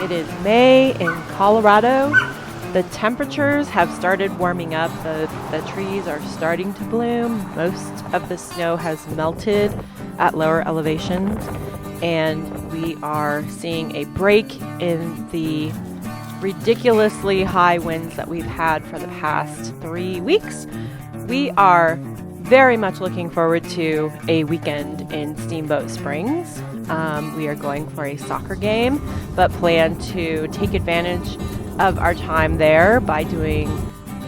It is May in Colorado. The temperatures have started warming up. The trees are starting to bloom. Most of the snow has melted at lower elevations, and we are seeing a break in the ridiculously high winds that we've had for the past 3 weeks. We are very much looking forward to a weekend in Steamboat Springs. We are going for a soccer game, but plan to take advantage of our time there by doing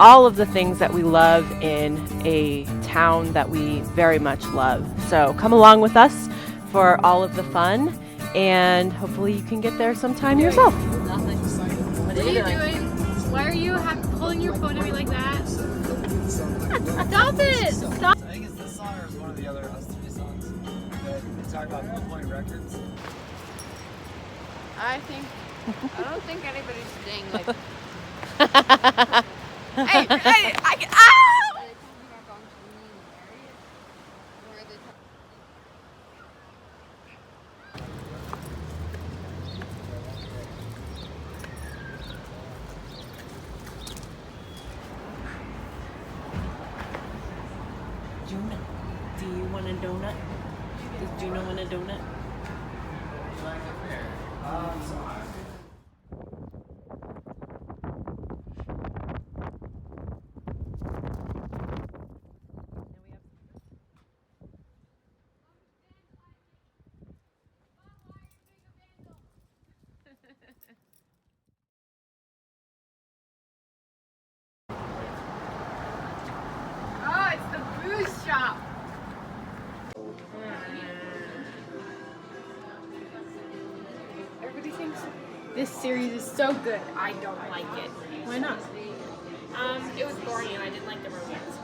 all of the things that we love in a town that we very much love. So come along with us for all of the fun, and hopefully you can get there sometime yourself. Nothing. What are you doing? Why are you holding your phone at me like that? Stop it! Stop! I think it's this song or it's one of the other Us 3 songs that they talk about 1-point records. I don't think anybody's saying like. Hey, ow! Juna, do you want a donut? Does Juna want a donut? Oh, it's the booze shop. Everybody thinks this series is so good. I don't like it. Why not? It was boring and I didn't like the romance.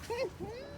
Mm-hmm.